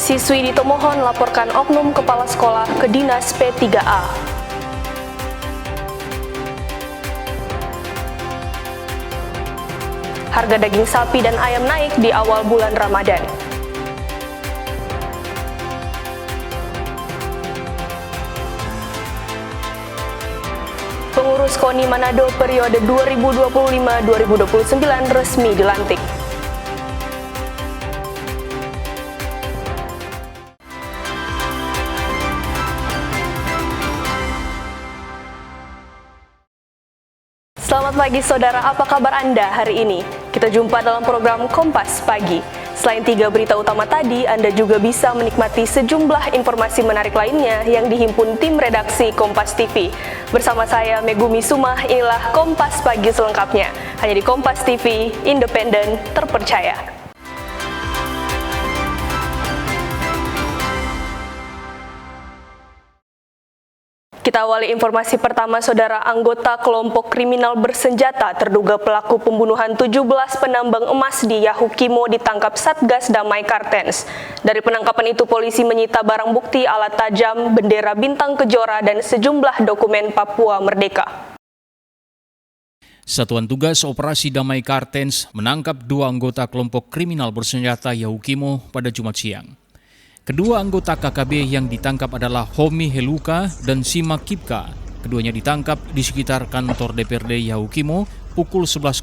Siswi di Tomohon laporkan oknum kepala sekolah ke Dinas P3A. Harga daging sapi dan ayam naik di awal bulan Ramadan. Pengurus KONI Manado periode 2025-2029 resmi dilantik. Selamat pagi saudara, apa kabar Anda hari ini? Kita jumpa dalam program Kompas Pagi. Selain 3 berita utama tadi, Anda juga bisa menikmati sejumlah informasi menarik lainnya yang dihimpun tim redaksi Kompas TV. Bersama saya Megumi Sumah, inilah Kompas Pagi selengkapnya. Hanya di Kompas TV, independen, terpercaya. Kita awali informasi pertama, saudara. Anggota kelompok kriminal bersenjata terduga pelaku pembunuhan 17 penambang emas di Yahukimo ditangkap Satgas Damai Kartens. Dari penangkapan itu, polisi menyita barang bukti alat tajam, bendera bintang kejora, dan sejumlah dokumen Papua Merdeka. Satuan Tugas Operasi Damai Kartens menangkap 2 anggota kelompok kriminal bersenjata Yahukimo pada Jumat siang. Kedua anggota KKB yang ditangkap adalah Homi Heluka dan Sima Kipka. Keduanya ditangkap di sekitar kantor DPRD Yahukimo pukul 11.00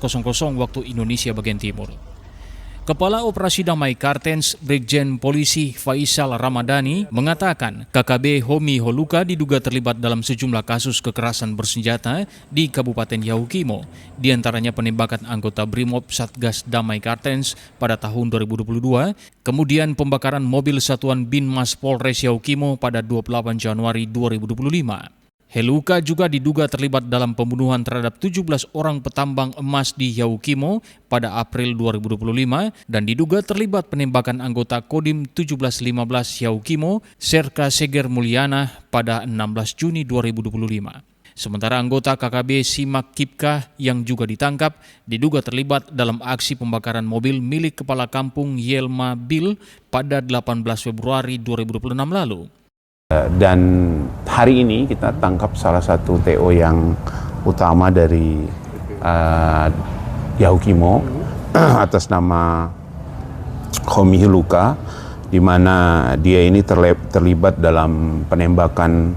waktu Indonesia bagian timur. Kepala Operasi Damai Kartens, Brigjen Polisi Faisal Ramadhani, mengatakan KKB Homi Heluka diduga terlibat dalam sejumlah kasus kekerasan bersenjata di Kabupaten Yahukimo, di antaranya penembakan anggota Brimob Satgas Damai Kartens pada tahun 2022, kemudian pembakaran mobil Satuan Binmas Polres Yahukimo pada 28 Januari 2025. Heluka juga diduga terlibat dalam pembunuhan terhadap 17 orang petambang emas di Yahukimo pada April 2025 dan diduga terlibat penembakan anggota Kodim 1715 Yahukimo, Serka Seger Mulyana pada 16 Juni 2025. Sementara anggota KKB Simak Kipka yang juga ditangkap diduga terlibat dalam aksi pembakaran mobil milik Kepala Kampung Yelma Bil pada 18 Februari 2026 lalu. Dan hari ini kita tangkap salah satu TO yang utama dari Yahukimo atas nama Homi Heluka, di mana dia ini terlibat dalam penembakan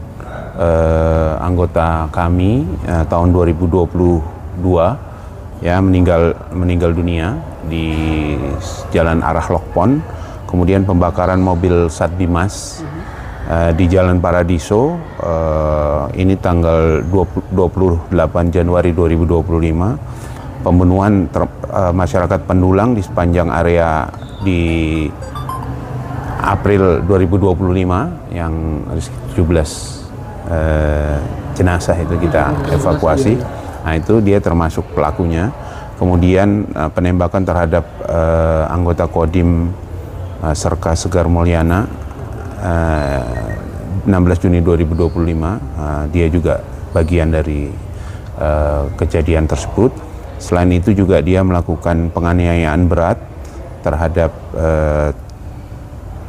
anggota kami tahun 2022, ya, meninggal dunia di Jalan Arah Lokpon, kemudian pembakaran mobil Satbimas di Jalan Paradiso, ini tanggal 28 Januari 2025, pembunuhan masyarakat pendulang di sepanjang area di April 2025 yang 17 jenazah itu kita evakuasi. Nah, itu dia termasuk pelakunya. Kemudian penembakan terhadap anggota Kodim Serka Segar Mulyana 16 Juni 2025, dia juga bagian dari kejadian tersebut. Selain itu juga dia melakukan penganiayaan berat terhadap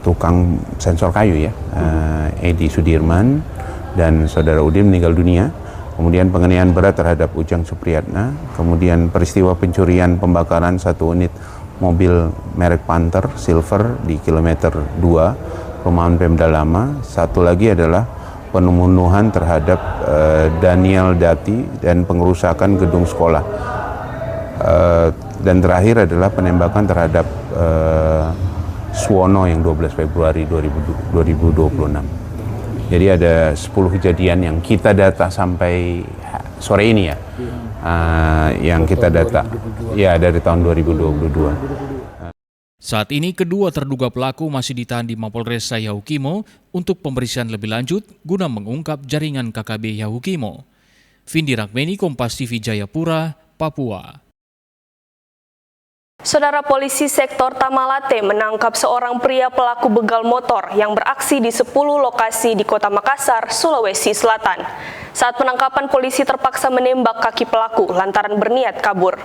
tukang sensor kayu, ya, Edi Sudirman dan saudara Udin meninggal dunia. Kemudian penganiayaan berat terhadap Ujang Supriyatna. Kemudian peristiwa pencurian pembakaran satu unit mobil merek Panther Silver di kilometer 2 Perumahan Pemda Lama. Satu lagi adalah pembunuhan terhadap Daniel Dati dan pengerusakan gedung sekolah. Dan terakhir adalah penembakan terhadap Suwono yang 12 Februari 2026. Jadi ada 10 kejadian yang kita data sampai sore ini, ya, yang kita data, ya, dari tahun 2022. Saat ini kedua terduga pelaku masih ditahan di Mapolres Yahukimo untuk pemeriksaan lebih lanjut guna mengungkap jaringan KKB Yahukimo. Vindi Rakmeni, Kompas TV, Jayapura, Papua. Saudara, polisi sektor Tamalate menangkap seorang pria pelaku begal motor yang beraksi di 10 lokasi di Kota Makassar, Sulawesi Selatan. Saat penangkapan, polisi terpaksa menembak kaki pelaku lantaran berniat kabur.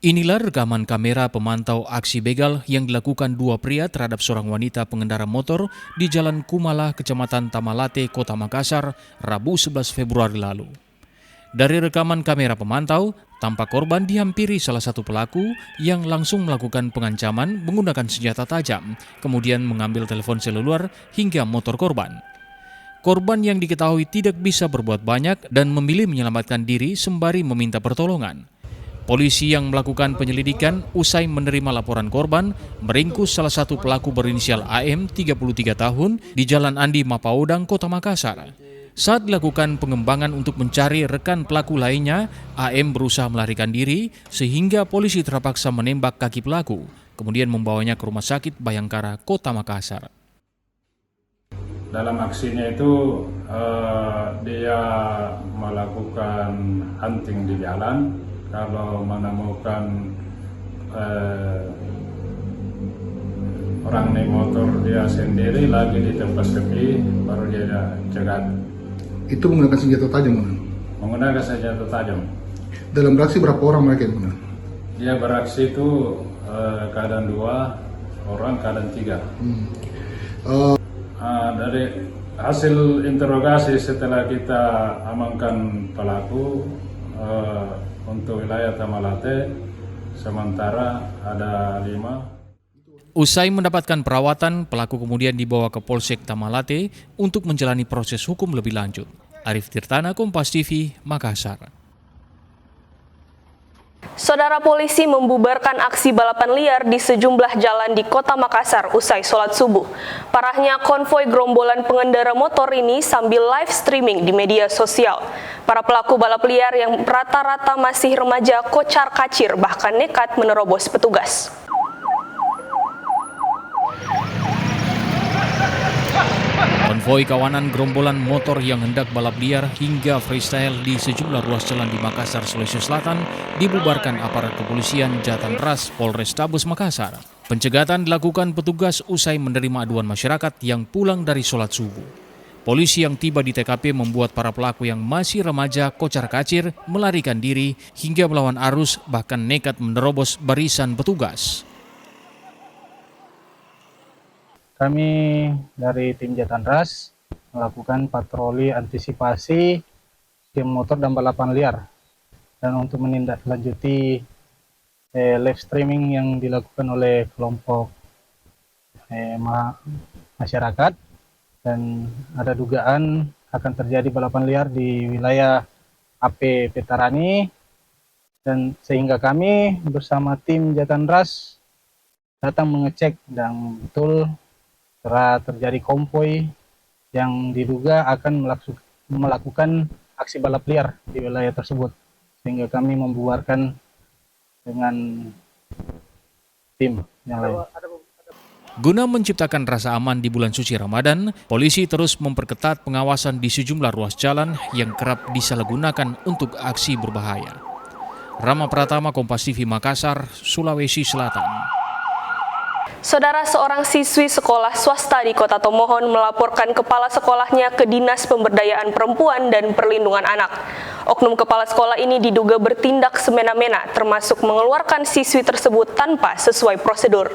Inilah rekaman kamera pemantau aksi begal yang dilakukan dua pria terhadap seorang wanita pengendara motor di Jalan Kumala, Kecamatan Tamalate, Kota Makassar, Rabu 11 Februari lalu. Dari rekaman kamera pemantau, tampak korban dihampiri salah satu pelaku yang langsung melakukan pengancaman menggunakan senjata tajam, kemudian mengambil telepon seluler hingga motor korban. Korban yang diketahui tidak bisa berbuat banyak dan memilih menyelamatkan diri sembari meminta pertolongan. Polisi yang melakukan penyelidikan usai menerima laporan korban meringkus salah satu pelaku berinisial AM 33 tahun di Jalan Andi Mapaodang, Kota Makassar. Saat dilakukan pengembangan untuk mencari rekan pelaku lainnya, AM berusaha melarikan diri sehingga polisi terpaksa menembak kaki pelaku, kemudian membawanya ke Rumah Sakit Bayangkara, Kota Makassar. Dalam aksinya itu dia melakukan hunting di jalan. Kalau menemukan orang naik motor dia sendiri lagi di tempat sepi, baru dia cegat. Itu menggunakan senjata tajam, kan? Menggunakan senjata tajam. Dalam beraksi berapa orang mereka yang benar? Dia beraksi itu keadaan 2 orang, keadaan 3. Dari hasil interogasi setelah kita amankan pelaku untuk wilayah Tamalate, sementara ada 5. Usai mendapatkan perawatan, pelaku kemudian dibawa ke Polsek Tamalate untuk menjalani proses hukum lebih lanjut. Arif Tirtana, Kompas TV, Makassar. Saudara, polisi membubarkan aksi balapan liar di sejumlah jalan di Kota Makassar usai sholat subuh. Parahnya konvoi gerombolan pengendara motor ini sambil live streaming di media sosial. Para pelaku balap liar yang rata-rata masih remaja kocar-kacir bahkan nekat menerobos petugas. Konvoi kawanan gerombolan motor yang hendak balap liar hingga freestyle di sejumlah ruas jalan di Makassar, Sulawesi Selatan dibubarkan aparat kepolisian Jatanras Polrestabes Makassar. Pencegatan dilakukan petugas usai menerima aduan masyarakat yang pulang dari sholat subuh. Polisi yang tiba di TKP membuat para pelaku yang masih remaja kocar-kacir melarikan diri hingga melawan arus bahkan nekat menerobos barisan petugas. Kami dari tim Jatanras melakukan patroli antisipasi tim motor dan balapan liar. Dan untuk menindaklanjuti live streaming yang dilakukan oleh kelompok masyarakat, dan ada dugaan akan terjadi balapan liar di wilayah AP Petarani, dan sehingga kami bersama tim Jatanras datang mengecek dan betul telah terjadi konvoi yang diduga akan melakukan aksi balap liar di wilayah tersebut, sehingga kami membubarkan dengan tim yang lain. Guna menciptakan rasa aman di bulan suci Ramadan, polisi terus memperketat pengawasan di sejumlah ruas jalan yang kerap disalahgunakan untuk aksi berbahaya. Rama Pratama, Kompas TV, Makassar, Sulawesi Selatan. Saudara, seorang siswi sekolah swasta di Kota Tomohon melaporkan kepala sekolahnya ke Dinas Pemberdayaan Perempuan dan Perlindungan Anak. Oknum kepala sekolah ini diduga bertindak semena-mena, termasuk mengeluarkan siswi tersebut tanpa sesuai prosedur.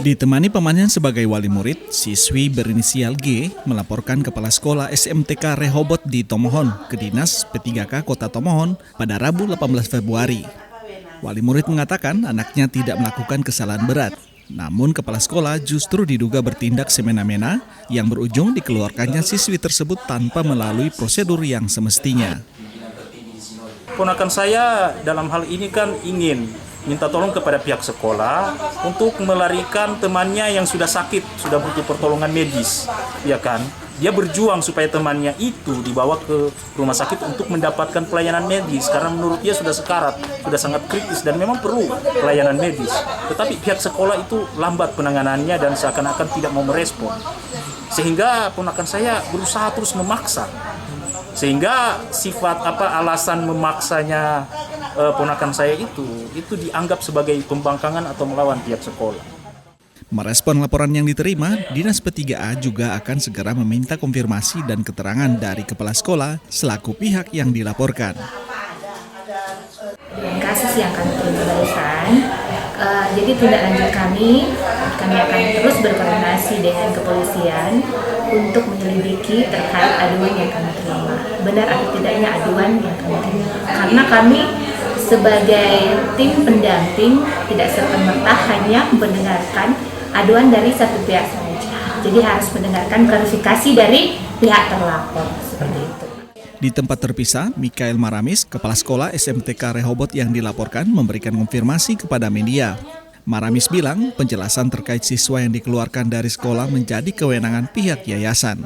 Ditemani pamannya sebagai wali murid, siswi berinisial G melaporkan kepala sekolah SMTK Rehobot di Tomohon ke Dinas P3K Kota Tomohon pada Rabu 18 Februari. Wali murid mengatakan anaknya tidak melakukan kesalahan berat. Namun kepala sekolah justru diduga bertindak semena-mena yang berujung dikeluarkannya siswi tersebut tanpa melalui prosedur yang semestinya. Ponakan saya dalam hal ini kan ingin minta tolong kepada pihak sekolah untuk melarikan temannya yang sudah sakit, sudah butuh pertolongan medis, ya kan? Dia berjuang supaya temannya itu dibawa ke rumah sakit untuk mendapatkan pelayanan medis karena menurut dia sudah sekarat, sudah sangat kritis dan memang perlu pelayanan medis. Tetapi pihak sekolah itu lambat penanganannya dan seakan-akan tidak mau merespon. Sehingga ponakan saya berusaha terus memaksa. Sehingga sifat alasan memaksanya ponakan saya itu dianggap sebagai pembangkangan atau melawan pihak sekolah. Merespon laporan yang diterima, Dinas P3A juga akan segera meminta konfirmasi dan keterangan dari kepala sekolah selaku pihak yang dilaporkan. Dengan kasus yang kami terima barusan, jadi tindak lanjut kami akan terus berkoordinasi dengan kepolisian untuk menyelidiki terkait aduan yang kami terima. Benar atau tidaknya aduan yang kami terima. Karena kami sebagai tim pendamping tidak serta-merta hanya mendengarkan aduan dari satu pihak saja. Jadi harus mendengarkan klarifikasi dari pihak terlapor, seperti itu. Di tempat terpisah, Mikael Maramis, Kepala Sekolah SMTK Rehoboth yang dilaporkan memberikan konfirmasi kepada media. Maramis bilang penjelasan terkait siswa yang dikeluarkan dari sekolah menjadi kewenangan pihak yayasan.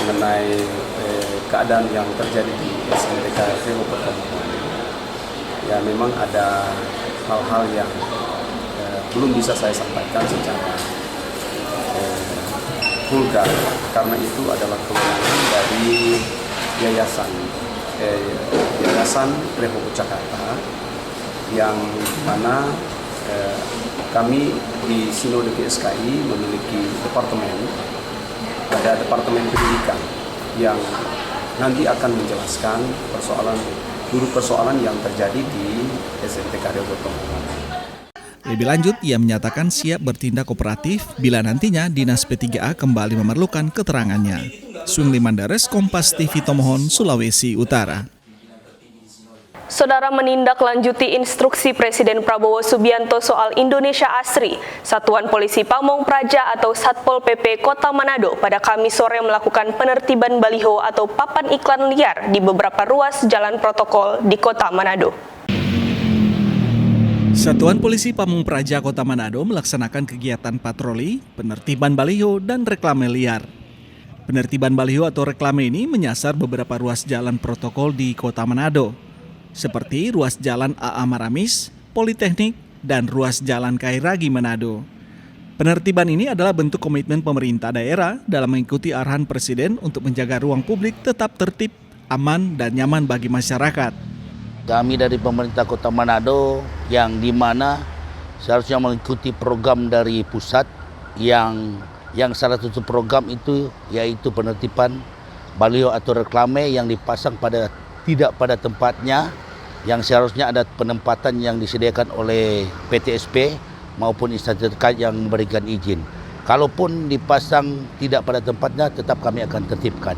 Mengenai keadaan yang terjadi di SMTK Rehoboth, ya memang ada hal-hal yang belum bisa saya sampaikan secara vulgar, karena itu adalah kewenangan dari Yayasan Rehoboth Jakarta, yang mana kami di Sinode GSKI memiliki departemen, ada departemen pendidikan yang nanti akan menjelaskan persoalan yang terjadi di SMTK Rehoboth. Lebih lanjut, ia menyatakan siap bertindak kooperatif bila nantinya Dinas P3A kembali memerlukan keterangannya. Swingli Mandares, Kompas TV Tomohon, Sulawesi Utara. Saudara menindaklanjuti instruksi Presiden Prabowo Subianto soal Indonesia Asri, Satuan Polisi Pamong Praja atau Satpol PP Kota Manado pada Kamis sore melakukan penertiban baliho atau papan iklan liar di beberapa ruas jalan protokol di Kota Manado. Satuan Polisi Pamong Praja Kota Manado melaksanakan kegiatan patroli, penertiban baliho, dan reklame liar. Penertiban baliho atau reklame ini menyasar beberapa ruas jalan protokol di Kota Manado, seperti ruas jalan AA Maramis, Politeknik, dan ruas jalan Kairagi Manado. Penertiban ini adalah bentuk komitmen pemerintah daerah dalam mengikuti arahan Presiden untuk menjaga ruang publik tetap tertib, aman, dan nyaman bagi masyarakat. Kami dari pemerintah Kota Manado yang dimana seharusnya mengikuti program dari pusat yang salah satu program itu yaitu penertiban baliho atau reklame yang dipasang tidak pada tempatnya, yang seharusnya ada penempatan yang disediakan oleh PTSP maupun instansi terkait yang memberikan izin. Kalaupun dipasang tidak pada tempatnya, tetap kami akan tertibkan.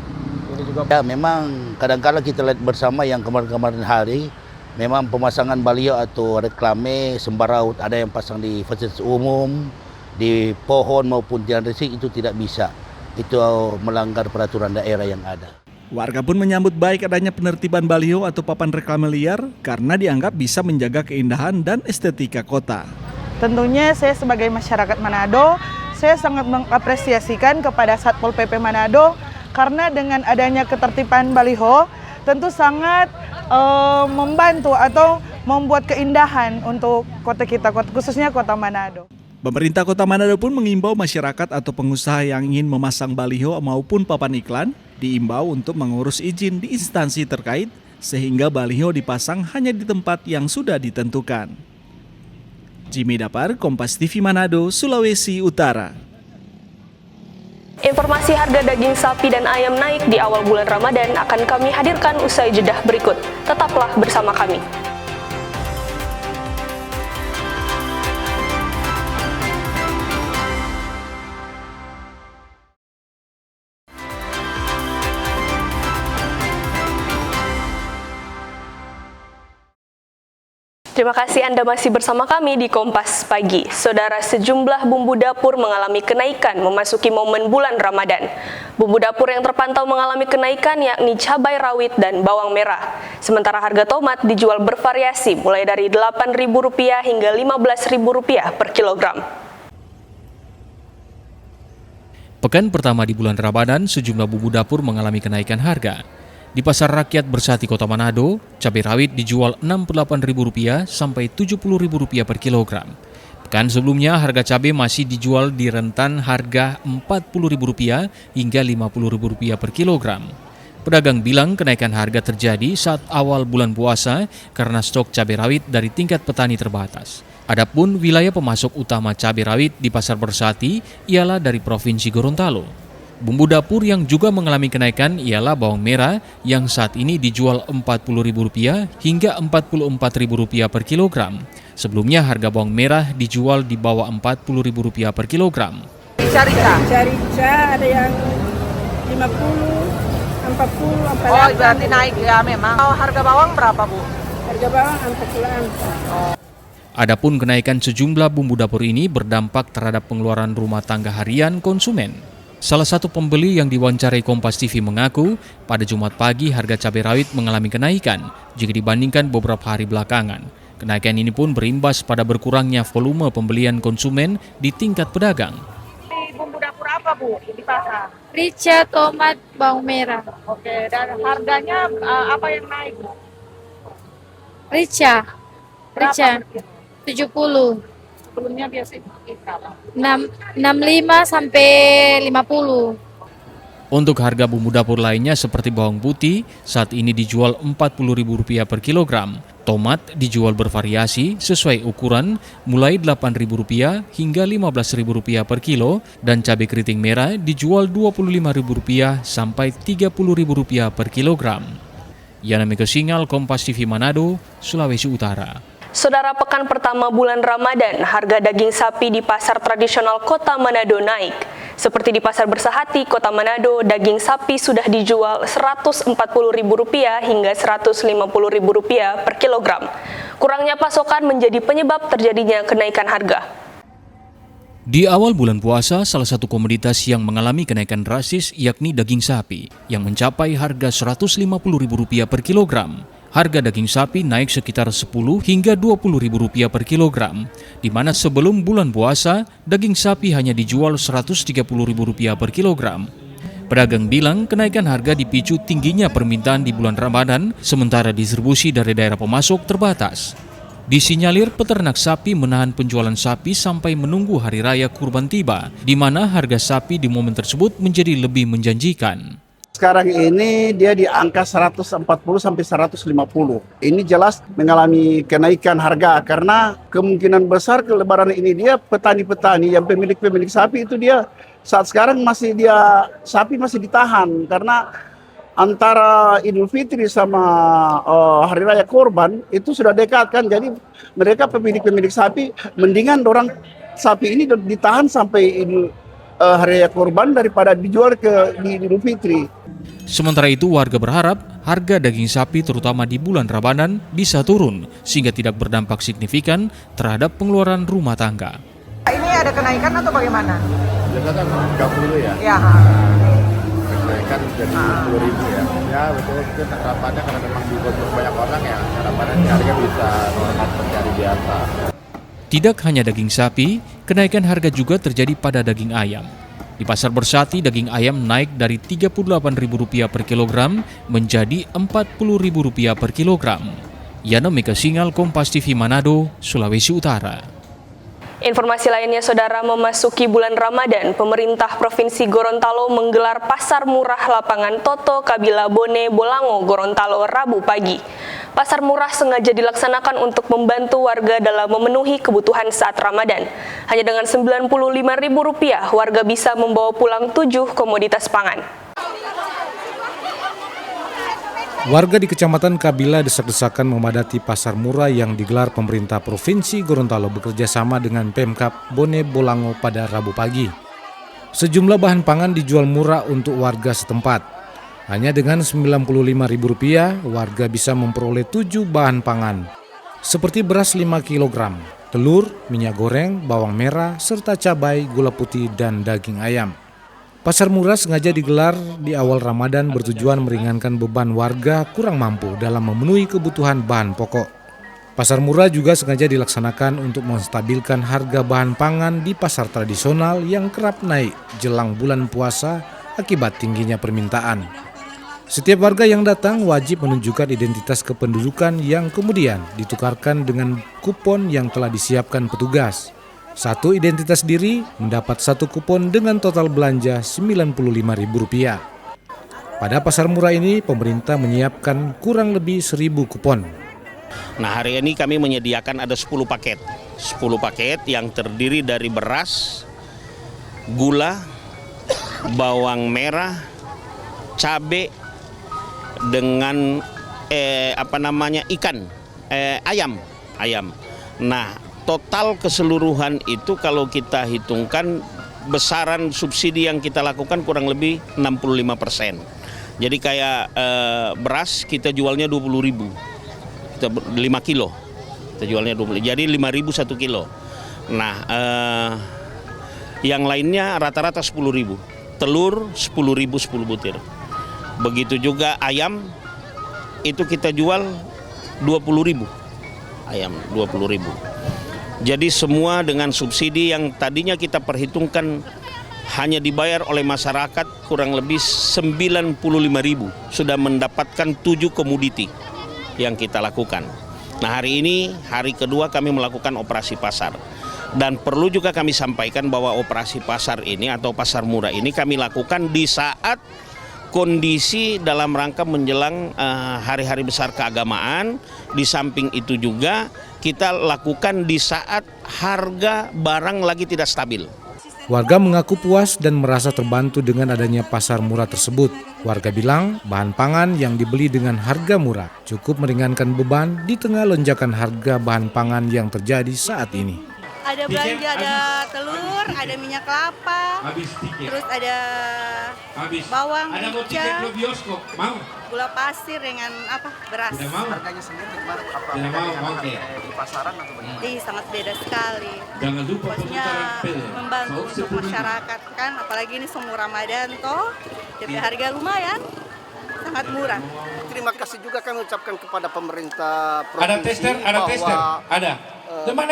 Ya, memang kadang-kadang kita lihat bersama yang kemarin-kemarin hari, memang pemasangan baliho atau reklame sembarang, ada yang pasang di fasilitas umum, di pohon maupun tiang listrik, itu tidak bisa. Itu melanggar peraturan daerah yang ada. Warga pun menyambut baik adanya penertiban baliho atau papan reklame liar karena dianggap bisa menjaga keindahan dan estetika kota. Tentunya saya sebagai masyarakat Manado, saya sangat mengapresiasikan kepada Satpol PP Manado karena dengan adanya ketertiban baliho tentu sangat membantu atau membuat keindahan untuk kota kita, khususnya Kota Manado. Pemerintah Kota Manado pun mengimbau masyarakat atau pengusaha yang ingin memasang baliho maupun papan iklan diimbau untuk mengurus izin di instansi terkait sehingga baliho dipasang hanya di tempat yang sudah ditentukan. Jimmy Dapar, Kompas TV Manado, Sulawesi Utara. Informasi harga daging sapi dan ayam naik di awal bulan Ramadan akan kami hadirkan usai jedah berikut. Tetaplah bersama kami. Terima kasih Anda masih bersama kami di Kompas Pagi. Saudara, sejumlah bumbu dapur mengalami kenaikan memasuki momen bulan Ramadan. Bumbu dapur yang terpantau mengalami kenaikan yakni cabai rawit dan bawang merah. Sementara harga tomat dijual bervariasi mulai dari Rp8.000 hingga Rp15.000 per kilogram. Pekan pertama di bulan Ramadan, sejumlah bumbu dapur mengalami kenaikan harga. Di Pasar Rakyat Bersati Kota Manado, cabai rawit dijual Rp68.000 sampai Rp70.000 per kilogram. Pekan sebelumnya, harga cabai masih dijual di rentan harga Rp40.000 hingga Rp50.000 per kilogram. Pedagang bilang kenaikan harga terjadi saat awal bulan puasa karena stok cabai rawit dari tingkat petani terbatas. Adapun wilayah pemasok utama cabai rawit di Pasar Bersati ialah dari Provinsi Gorontalo. Bumbu dapur yang juga mengalami kenaikan ialah bawang merah yang saat ini dijual Rp40.000 hingga Rp44.000 per kilogram. Sebelumnya harga bawang merah dijual di bawah Rp40.000 per kilogram. Rica ada yang 50, 40, 40. Oh, berarti naik ya memang. Harga bawang berapa, Bu? Harga bawang 40. Adapun kenaikan sejumlah bumbu dapur ini berdampak terhadap pengeluaran rumah tangga harian konsumen. Salah satu pembeli yang diwawancarai Kompas TV mengaku, pada Jumat pagi harga cabai rawit mengalami kenaikan jika dibandingkan beberapa hari belakangan. Kenaikan ini pun berimbas pada berkurangnya volume pembelian konsumen di tingkat pedagang. Bumbu dapur apa, Bu, di pasar? Rica, tomat, bawang merah. Oke, dan harganya apa yang naik, Bu? Rica, 70. Sebelumnya biasanya berapa? 65 sampai 50. Untuk harga bumbu dapur lainnya seperti bawang putih, saat ini dijual Rp40.000 per kilogram. Tomat dijual bervariasi sesuai ukuran, mulai Rp8.000 hingga Rp15.000 per kilo, dan cabai keriting merah dijual Rp25.000 sampai Rp30.000 per kilogram. Yana Mika Singal, Kompas TV Manado, Sulawesi Utara. Saudara, pekan pertama bulan Ramadan, harga daging sapi di pasar tradisional Kota Manado naik. Seperti di Pasar Bersahati, Kota Manado, daging sapi sudah dijual Rp140.000 hingga Rp150.000 per kilogram. Kurangnya pasokan menjadi penyebab terjadinya kenaikan harga. Di awal bulan puasa, salah satu komoditas yang mengalami kenaikan drastis yakni daging sapi, yang mencapai harga Rp150.000 per kilogram. Harga daging sapi naik sekitar Rp10 hingga Rp20.000 per kilogram, di mana sebelum bulan puasa, daging sapi hanya dijual Rp130.000 per kilogram. Pedagang bilang kenaikan harga dipicu tingginya permintaan di bulan Ramadan, sementara distribusi dari daerah pemasok terbatas. Disinyalir peternak sapi menahan penjualan sapi sampai menunggu hari raya kurban tiba, di mana harga sapi di momen tersebut menjadi lebih menjanjikan. Sekarang ini dia di angka 140 sampai 150. Ini jelas mengalami kenaikan harga karena kemungkinan besar ke lebaran ini dia petani-petani yang pemilik sapi itu dia saat sekarang sapi masih ditahan karena antara Idul Fitri sama hari raya Kurban itu sudah dekat kan, jadi mereka pemilik sapi mendingan orang sapi ini ditahan sampai hari raya Kurban daripada dijual di Idul Fitri. Sementara itu, warga berharap harga daging sapi terutama di bulan Ramadan bisa turun sehingga tidak berdampak signifikan terhadap pengeluaran rumah tangga. Ini ada kenaikan atau bagaimana? Biasanya kan 30 ya. Ya. Kenaikan jadi 10.000 ya. Ya betul, mungkin harapannya karena memang dikonsumsi banyak orang ya, harapannya harga bisa normal seperti biasa. Tidak hanya daging sapi, kenaikan harga juga terjadi pada daging ayam. Di Pasar Bersahati, daging ayam naik dari Rp38.000 per kilogram menjadi Rp40.000 per kilogram. Yana Mika Singal, Kompas TV Manado, Sulawesi Utara. Informasi lainnya, saudara, memasuki bulan Ramadan, pemerintah Provinsi Gorontalo menggelar pasar murah lapangan Toto Kabila Bone Bolango, Gorontalo, Rabu pagi. Pasar murah sengaja dilaksanakan untuk membantu warga dalam memenuhi kebutuhan saat Ramadan. Hanya dengan Rp95.000, warga bisa membawa pulang 7 komoditas pangan. Warga di Kecamatan Kabila desak-desakan memadati pasar murah yang digelar pemerintah Provinsi Gorontalo bekerja sama dengan Pemkab Bone Bolango pada Rabu pagi. Sejumlah bahan pangan dijual murah untuk warga setempat. Hanya dengan Rp95.000, warga bisa memperoleh 7 bahan pangan, seperti beras 5 kg, telur, minyak goreng, bawang merah, serta cabai, gula putih, dan daging ayam. Pasar murah sengaja digelar di awal Ramadan bertujuan meringankan beban warga kurang mampu dalam memenuhi kebutuhan bahan pokok. Pasar murah juga sengaja dilaksanakan untuk menstabilkan harga bahan pangan di pasar tradisional yang kerap naik jelang bulan puasa akibat tingginya permintaan. Setiap warga yang datang wajib menunjukkan identitas kependudukan yang kemudian ditukarkan dengan kupon yang telah disiapkan petugas. Satu identitas diri mendapat 1 kupon dengan total belanja Rp95.000. Pada pasar murah ini, pemerintah menyiapkan kurang lebih 1.000 kupon. Nah, hari ini kami menyediakan ada 10 paket. 10 paket yang terdiri dari beras, gula, bawang merah, cabai dengan ayam. Nah, total keseluruhan itu kalau kita hitungkan besaran subsidi yang kita lakukan kurang lebih 65%. Jadi kayak beras kita jualnya 20.000, kita 5 kilo, kita jualnya 20, jadi 5.000 1 kilo. Nah, yang lainnya rata-rata 10.000, telur 10.000 10 butir. Begitu juga ayam itu kita jual 20.000, ayam 20.000. Jadi semua dengan subsidi yang tadinya kita perhitungkan hanya dibayar oleh masyarakat kurang lebih 95.000, sudah mendapatkan 7 komoditi yang kita lakukan. Nah, hari ini hari kedua kami melakukan operasi pasar. Dan perlu juga kami sampaikan bahwa operasi pasar ini atau pasar murah ini kami lakukan di saat kondisi dalam rangka menjelang hari-hari besar keagamaan. Di samping itu juga kita lakukan di saat harga barang lagi tidak stabil. Warga mengaku puas dan merasa terbantu dengan adanya pasar murah tersebut. Warga bilang bahan pangan yang dibeli dengan harga murah cukup meringankan beban di tengah lonjakan harga bahan pangan yang terjadi saat ini. Ada belanja, ada telur, ada minyak kelapa, terus ada bawang, rica, gula pasir dengan beras. Harganya sendiri gimana? Di pasaran atau bagaimana? Sangat beda sekali. Maksudnya membantu untuk masyarakat kan, apalagi ini semua Ramadan toh, jadi harga lumayan, sangat murah. Terima kasih juga kami ucapkan kepada pemerintah provinsi. Ada tester, ada.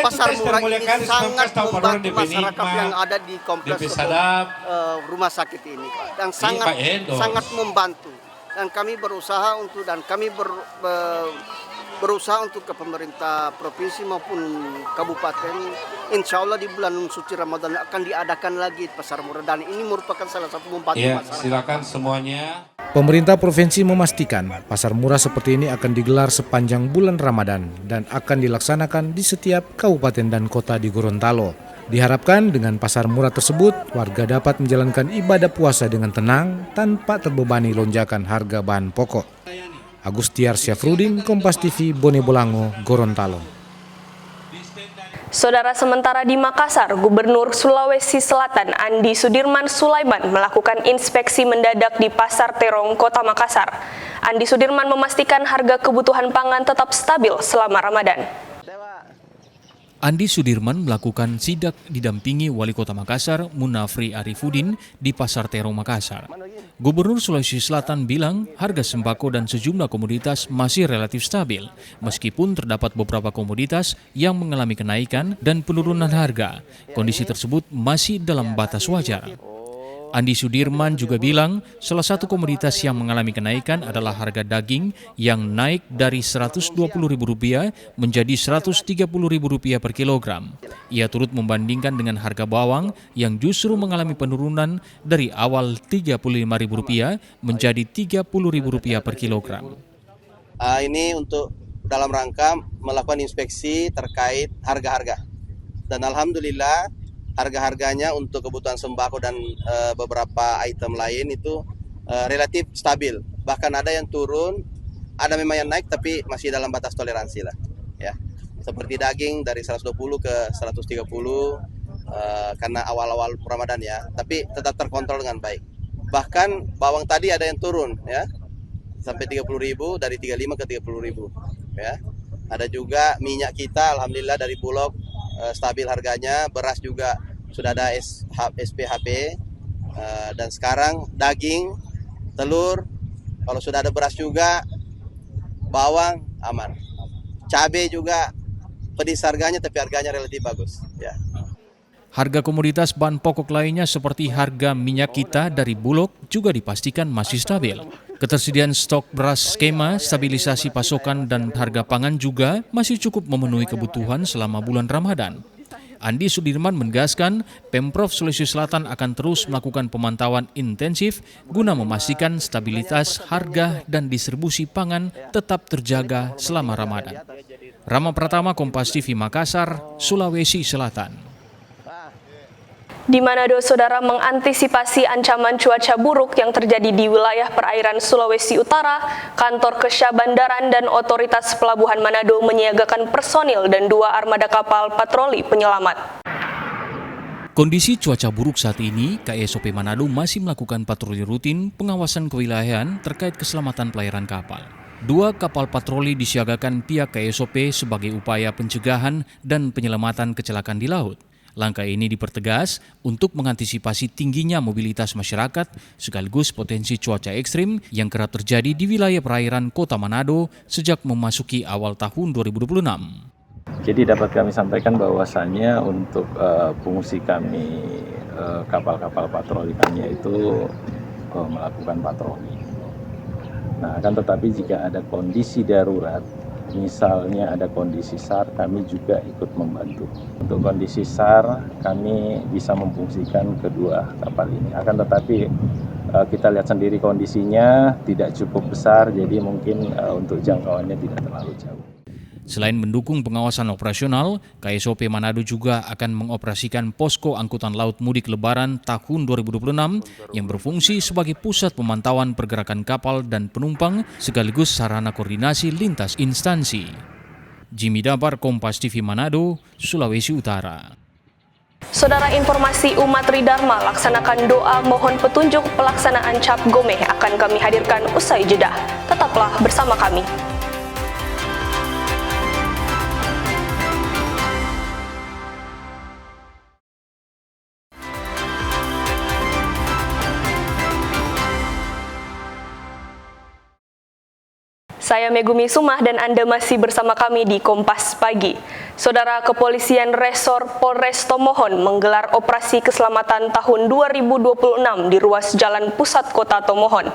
Pasar murah ini sangat membantu masyarakat yang ada di kompleks rumah sakit ini, Pak. Dan sangat membantu. Dan kami berusaha untuk ke pemerintah provinsi maupun kabupaten. Insya Allah di bulan suci Ramadan akan diadakan lagi pasar murah, dan ini merupakan salah satu membantu masyarakat. Silakan semuanya. Pemerintah provinsi memastikan pasar murah seperti ini akan digelar sepanjang bulan Ramadan dan akan dilaksanakan di setiap kabupaten dan kota di Gorontalo. Diharapkan dengan pasar murah tersebut, warga dapat menjalankan ibadah puasa dengan tenang tanpa terbebani lonjakan harga bahan pokok. Agustiar Syafruddin, Kompas TV, Bone Bolango, Gorontalo. Saudara, sementara di Makassar, Gubernur Sulawesi Selatan Andi Sudirman Sulaiman melakukan inspeksi mendadak di Pasar Terong, Kota Makassar. Andi Sudirman memastikan harga kebutuhan pangan tetap stabil selama Ramadan. Andi Sudirman melakukan sidak didampingi Wali Kota Makassar, Munafri Arifudin, di Pasar Terong, Makassar. Gubernur Sulawesi Selatan bilang harga sembako dan sejumlah komoditas masih relatif stabil, meskipun terdapat beberapa komoditas yang mengalami kenaikan dan penurunan harga. Kondisi tersebut masih dalam batas wajar. Andi Sudirman juga bilang salah satu komoditas yang mengalami kenaikan adalah harga daging yang naik dari Rp120.000 menjadi Rp130.000 per kilogram. Ia turut membandingkan dengan harga bawang yang justru mengalami penurunan dari awal Rp35.000 menjadi Rp30.000 per kilogram. Ini untuk dalam rangka melakukan inspeksi terkait harga-harga. Dan alhamdulillah harga-harganya untuk kebutuhan sembako dan beberapa item lain itu relatif stabil. Bahkan ada yang turun, ada memang yang naik tapi masih dalam batas toleransi lah. Ya. Seperti daging dari 120 ke 130 karena awal-awal Ramadan ya, tapi tetap terkontrol dengan baik. Bahkan bawang tadi ada yang turun ya, sampai 30.000 dari 35 ke 30.000 ya. Ada juga minyak kita alhamdulillah dari Bulog stabil harganya, beras juga sudah ada SPHP, dan sekarang daging, telur, kalau sudah ada beras juga, bawang aman. Cabai juga pedis harganya tapi harganya relatif bagus ya. Harga komoditas bahan pokok lainnya seperti harga minyak kita dari Bulog juga dipastikan masih stabil. Ketersediaan stok beras skema, stabilisasi pasokan dan harga pangan juga masih cukup memenuhi kebutuhan selama bulan Ramadan. Andi Sudirman menegaskan Pemprov Sulawesi Selatan akan terus melakukan pemantauan intensif guna memastikan stabilitas harga dan distribusi pangan tetap terjaga selama Ramadan. Rama Pratama, Kompas TV, Makassar, Sulawesi Selatan. Di Manado, saudara, mengantisipasi ancaman cuaca buruk yang terjadi di wilayah perairan Sulawesi Utara, kantor Kesha Bandaran dan otoritas pelabuhan Manado menyiagakan personil dan 2 armada kapal patroli penyelamat. Kondisi cuaca buruk saat ini, KSOP Manado masih melakukan patroli rutin pengawasan kewilayahan terkait keselamatan pelayaran kapal. 2 kapal patroli disiagakan pihak KSOP sebagai upaya pencegahan dan penyelamatan kecelakaan di laut. Langkah ini dipertegas untuk mengantisipasi tingginya mobilitas masyarakat sekaligus potensi cuaca ekstrim yang kerap terjadi di wilayah perairan Kota Manado sejak memasuki awal tahun 2026. Jadi dapat kami sampaikan bahwasannya untuk fungsi kami kapal-kapal patroli kami itu melakukan patroli. Nah, akan tetapi jika ada kondisi darurat, misalnya ada kondisi SAR, kami juga ikut membantu. Untuk kondisi SAR, kami bisa memfungsikan kedua kapal ini. Akan tetapi kita lihat sendiri kondisinya tidak cukup besar, jadi mungkin untuk jangkauannya tidak terlalu jauh. Selain mendukung pengawasan operasional, KSOP Manado juga akan mengoperasikan posko angkutan laut mudik lebaran tahun 2026 yang berfungsi sebagai pusat pemantauan pergerakan kapal dan penumpang sekaligus sarana koordinasi lintas instansi. Jimmy Dabar, Kompas TV Manado, Sulawesi Utara. Saudara, informasi umat Tridharma laksanakan doa mohon petunjuk pelaksanaan Cap Gomeh akan kami hadirkan usai jeda. Tetaplah bersama kami. Saya Megumi Sumah dan Anda masih bersama kami di Kompas Pagi. Saudara, Kepolisian Resor Polres Tomohon menggelar operasi keselamatan tahun 2026 di ruas Jalan Pusat Kota Tomohon.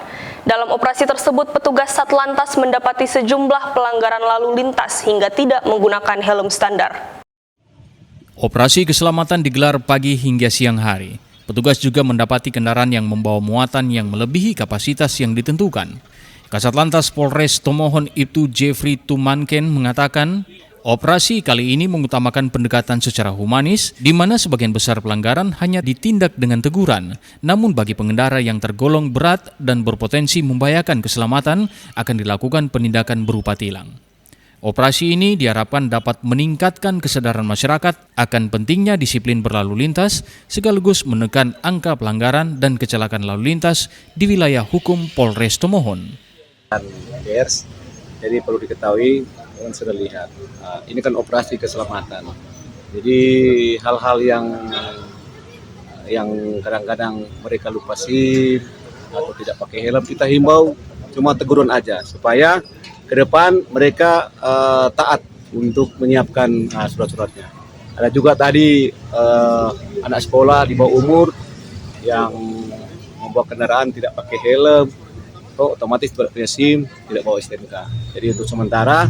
Dalam operasi tersebut, petugas Satlantas mendapati sejumlah pelanggaran lalu lintas hingga tidak menggunakan helm standar. Operasi keselamatan digelar pagi hingga siang hari. Petugas juga mendapati kendaraan yang membawa muatan yang melebihi kapasitas yang ditentukan. Kasatlantas Polres Tomohon Ibtu Jeffrey Tumanken mengatakan, operasi kali ini mengutamakan pendekatan secara humanis, di mana sebagian besar pelanggaran hanya ditindak dengan teguran. Namun bagi pengendara yang tergolong berat dan berpotensi membahayakan keselamatan, akan dilakukan penindakan berupa tilang. Operasi ini diharapkan dapat meningkatkan kesadaran masyarakat akan pentingnya disiplin berlalu lintas, sekaligus menekan angka pelanggaran dan kecelakaan lalu lintas di wilayah hukum Polres Tomohon. Jadi perlu diketahui, kalian sudah lihat, ini kan operasi keselamatan. Jadi hal-hal yang kadang-kadang mereka lupa SIM atau tidak pakai helm, kita himbau cuma teguran aja supaya ke depan mereka taat untuk menyiapkan surat-suratnya. Ada juga tadi anak sekolah di bawah umur yang membawa kendaraan tidak pakai helm, otomatis tidak punya SIM, tidak bawa STNK. Jadi untuk sementara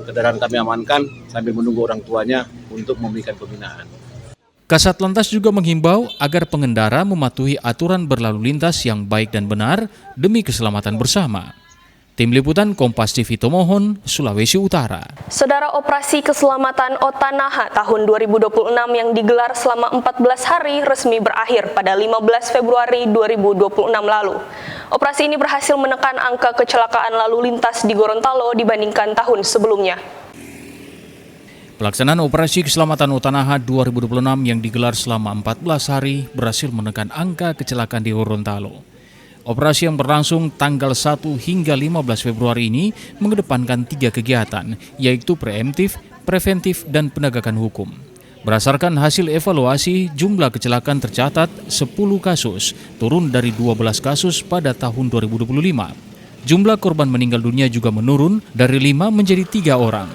kendaraan kami amankan sambil menunggu orang tuanya untuk memberikan pembinaan. Kasatlantas juga menghimbau agar pengendara mematuhi aturan berlalu lintas yang baik dan benar demi keselamatan bersama. Tim Liputan Kompas TV Tomohon, Sulawesi Utara. Saudara, operasi keselamatan Otanaha tahun 2026 yang digelar selama 14 hari resmi berakhir pada 15 Februari 2026 lalu. Operasi ini berhasil menekan angka kecelakaan lalu lintas di Gorontalo dibandingkan tahun sebelumnya. Pelaksanaan operasi keselamatan Otanaha 2026 yang digelar selama 14 hari berhasil menekan angka kecelakaan di Gorontalo. Operasi yang berlangsung tanggal 1 hingga 15 Februari ini mengedepankan 3 kegiatan, yaitu preemptif, preventif, dan penegakan hukum. Berdasarkan hasil evaluasi, jumlah kecelakaan tercatat 10 kasus, turun dari 12 kasus pada tahun 2025. Jumlah korban meninggal dunia juga menurun dari 5 menjadi 3 orang.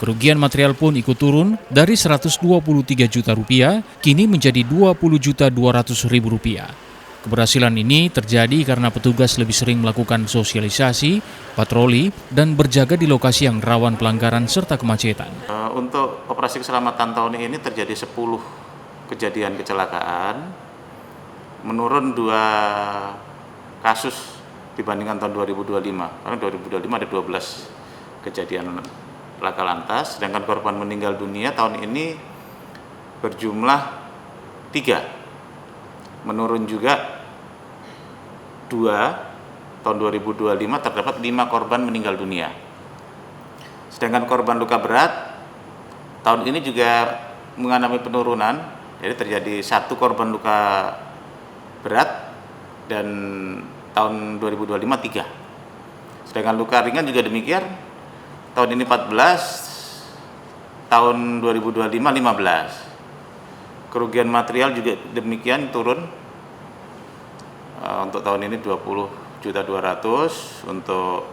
Kerugian material pun ikut turun dari 123 juta rupiah, kini menjadi 20.200.000 rupiah. Keberhasilan ini terjadi karena petugas lebih sering melakukan sosialisasi, patroli, dan berjaga di lokasi yang rawan pelanggaran serta kemacetan. Untuk operasi keselamatan tahun ini terjadi 10 kejadian kecelakaan, menurun 2 kasus dibandingkan tahun 2025. Karena 2025 ada 12 kejadian laka lantas, sedangkan korban meninggal dunia tahun ini berjumlah 3 3. Menurun juga 2, tahun 2025 terdapat 5 korban meninggal dunia. Sedangkan korban luka berat tahun ini juga mengalami penurunan, jadi terjadi 1 korban luka berat dan tahun 2025 3. Sedangkan luka ringan juga demikian, tahun ini 14, tahun 2025 15. Kerugian material juga demikian turun, untuk tahun ini 20.200.000, untuk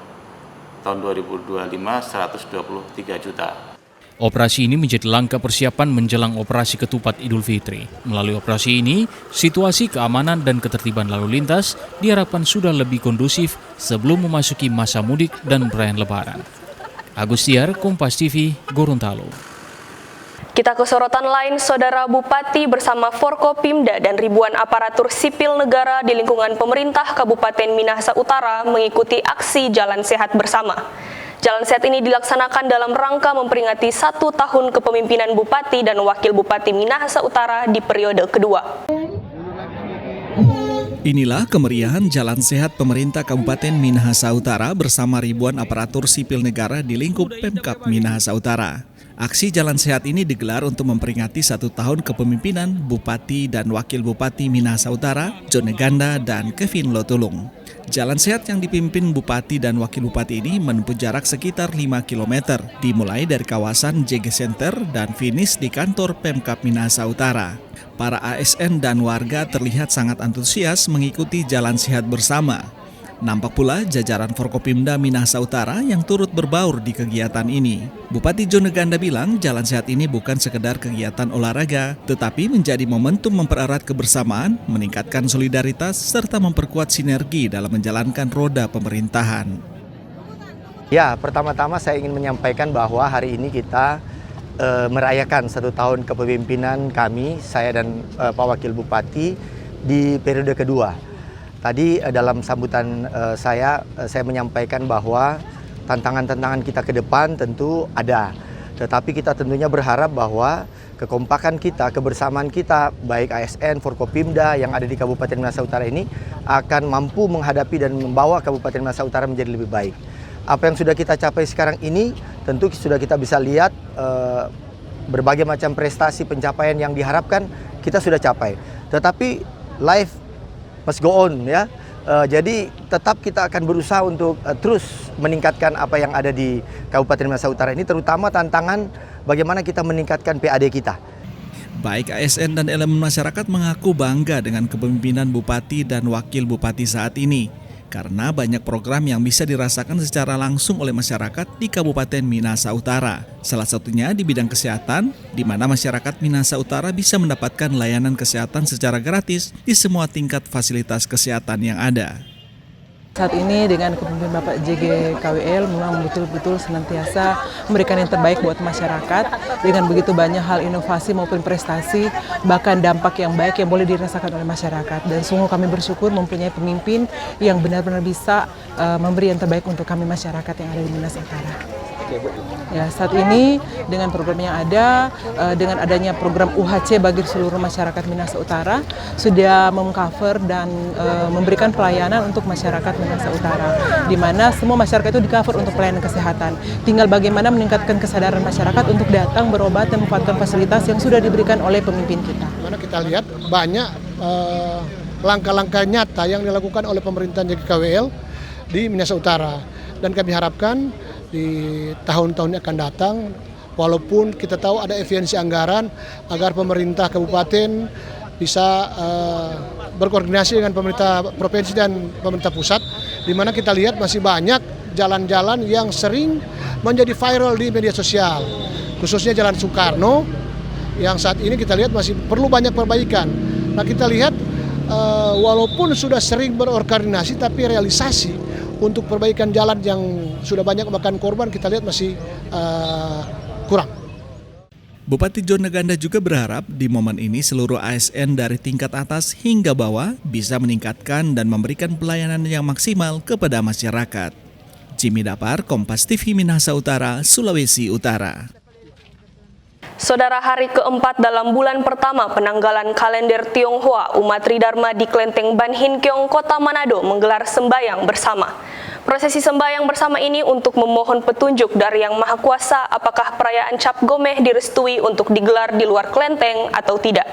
tahun 2025 123 juta. Operasi ini menjadi langkah persiapan menjelang operasi ketupat Idul Fitri. Melalui operasi ini, situasi keamanan dan ketertiban lalu lintas diharapkan sudah lebih kondusif sebelum memasuki masa mudik dan perayaan Lebaran. Agus Tiar, Kompas TV, Gorontalo. Kita ke sorotan lain, Saudara Bupati bersama Forkopimda dan ribuan aparatur sipil negara di lingkungan pemerintah Kabupaten Minahasa Utara mengikuti aksi Jalan Sehat Bersama. Jalan Sehat ini dilaksanakan dalam rangka memperingati 1 tahun kepemimpinan Bupati dan Wakil Bupati Minahasa Utara di periode kedua. Inilah kemeriahan Jalan Sehat pemerintah Kabupaten Minahasa Utara bersama ribuan aparatur sipil negara di lingkup Pemkab Minahasa Utara. Aksi Jalan Sehat ini digelar untuk memperingati 1 tahun kepemimpinan Bupati dan Wakil Bupati Minahasa Utara, Jone Ganda dan Kevin Lotulung. Jalan Sehat yang dipimpin Bupati dan Wakil Bupati ini menempuh jarak sekitar 5 km, dimulai dari kawasan JG Center dan finish di kantor Pemkab Minahasa Utara. Para ASN dan warga terlihat sangat antusias mengikuti Jalan Sehat bersama. Nampak pula jajaran Forkopimda Minahasa Utara yang turut berbaur di kegiatan ini. Bupati Jone Ganda bilang Jalan Sehat ini bukan sekedar kegiatan olahraga, tetapi menjadi momentum mempererat kebersamaan, meningkatkan solidaritas, serta memperkuat sinergi dalam menjalankan roda pemerintahan. Ya, pertama-tama saya ingin menyampaikan bahwa hari ini kita merayakan 1 tahun kepemimpinan kami, saya dan Pak Wakil Bupati di periode kedua. Tadi dalam sambutan saya menyampaikan bahwa tantangan-tantangan kita ke depan tentu ada. Tetapi kita tentunya berharap bahwa kekompakan kita, kebersamaan kita, baik ASN, Forkopimda yang ada di Kabupaten Minahasa Utara ini akan mampu menghadapi dan membawa Kabupaten Minahasa Utara menjadi lebih baik. Apa yang sudah kita capai sekarang ini tentu sudah kita bisa lihat berbagai macam prestasi pencapaian yang diharapkan kita sudah capai. Tetapi life must go on ya. Jadi tetap kita akan berusaha untuk terus meningkatkan apa yang ada di Kabupaten Minahasa Utara ini, terutama tantangan bagaimana kita meningkatkan PAD kita. Baik ASN dan elemen masyarakat mengaku bangga dengan kepemimpinan Bupati dan Wakil Bupati saat ini, karena banyak program yang bisa dirasakan secara langsung oleh masyarakat di Kabupaten Minahasa Utara. Salah satunya di bidang kesehatan, di mana masyarakat Minahasa Utara bisa mendapatkan layanan kesehatan secara gratis di semua tingkat fasilitas kesehatan yang ada. Saat ini dengan kepemimpinan Bapak JG KWL memang betul-betul senantiasa memberikan yang terbaik buat masyarakat dengan begitu banyak hal inovasi maupun prestasi, bahkan dampak yang baik yang boleh dirasakan oleh masyarakat. Dan sungguh kami bersyukur mempunyai pemimpin yang benar-benar bisa memberi yang terbaik untuk kami masyarakat yang ada di Minahasa Utara. Ya, saat ini dengan program yang ada, dengan adanya program UHC bagi seluruh masyarakat Minahasa Utara, sudah mengcover dan memberikan pelayanan untuk masyarakat Minahasa Utara, di mana semua masyarakat itu di-cover untuk pelayanan kesehatan. Tinggal bagaimana meningkatkan kesadaran masyarakat untuk datang berobat dan memanfaatkan fasilitas yang sudah diberikan oleh pemimpin kita. Mana kita lihat banyak langkah-langkah nyata yang dilakukan oleh pemerintahan JGKWL di Minahasa Utara, dan kami harapkan di tahun-tahun yang akan datang, walaupun kita tahu ada efisiensi anggaran, agar pemerintah kabupaten bisa berkoordinasi dengan pemerintah provinsi dan pemerintah pusat, di mana kita lihat masih banyak jalan-jalan yang sering menjadi viral di media sosial, khususnya Jalan Soekarno yang saat ini kita lihat masih perlu banyak perbaikan. Nah, kita lihat walaupun sudah sering berkoordinasi, tapi realisasi untuk perbaikan jalan yang sudah banyak memakan korban kita lihat masih kurang. Bupati Jone Ganda juga berharap di momen ini seluruh ASN dari tingkat atas hingga bawah bisa meningkatkan dan memberikan pelayanan yang maksimal kepada masyarakat. Jimmy Dapar, Kompas TV Minahasa Utara, Sulawesi Utara. Saudara, hari keempat dalam bulan pertama penanggalan kalender Tionghoa, umat Tridharma di Klenteng Ban Hin Kiong, Kota Manado menggelar sembayang bersama. Prosesi sembayang bersama ini untuk memohon petunjuk dari Yang Maha Kuasa apakah perayaan Cap Gomeh direstui untuk digelar di luar kelenteng atau tidak.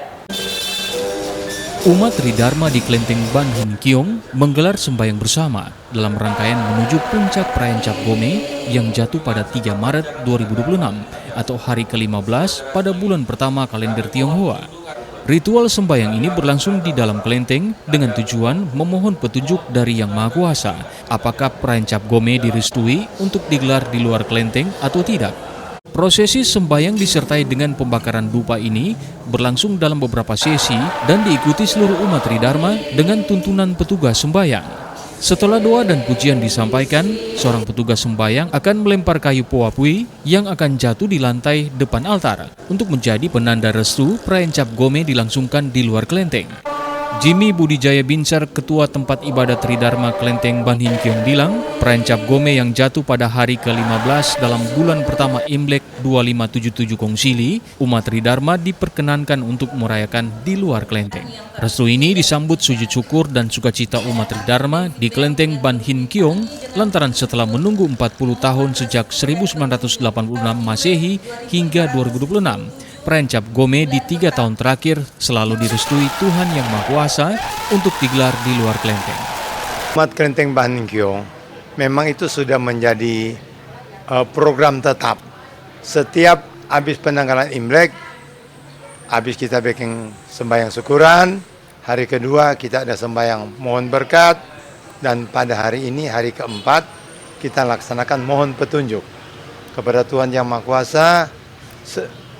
Umat Tridharma di Klenteng Ban Hin Kiong menggelar sembahyang bersama dalam rangkaian menuju puncak perayaan Cap Gomeh yang jatuh pada 3 Maret 2026 atau hari ke-15 pada bulan pertama kalender Tionghoa. Ritual sembahyang ini berlangsung di dalam kelenteng dengan tujuan memohon petunjuk dari Yang Maha Kuasa apakah perayaan Cap Gomeh direstui untuk digelar di luar kelenteng atau tidak. Prosesi sembahyang disertai dengan pembakaran dupa ini berlangsung dalam beberapa sesi dan diikuti seluruh umat Tridharma dengan tuntunan petugas sembahyang. Setelah doa dan pujian disampaikan, seorang petugas sembahyang akan melempar kayu poapui yang akan jatuh di lantai depan altar untuk menjadi penanda restu perayaan Cap Gomeh dilangsungkan di luar kelenteng. Jimmy Budijaya Binsar, Ketua Tempat Ibadat Tridharma Klenteng Ban Hin Kiong bilang, perayaan Cap Gomeh yang jatuh pada hari ke-15 dalam bulan pertama Imlek 2577 Kongsili, umat Tridharma diperkenankan untuk merayakan di luar kelenteng. Restu ini disambut sujud syukur dan sukacita umat Tridharma di Klenteng Ban Hin Kiong lantaran setelah menunggu 40 tahun sejak 1986 Masehi hingga 2026. Perayaan Cap Gomeh di 3 tahun terakhir selalu direstui Tuhan Yang Maha Kuasa untuk digelar di luar kelenteng. Umat Klenteng Ban Hin Kiong memang itu sudah menjadi program tetap. Setiap habis penanggalan Imlek, habis kita bikin sembahyang syukuran, hari kedua kita ada sembahyang mohon berkat, dan pada hari ini, hari keempat, kita laksanakan mohon petunjuk kepada Tuhan Yang Maha Kuasa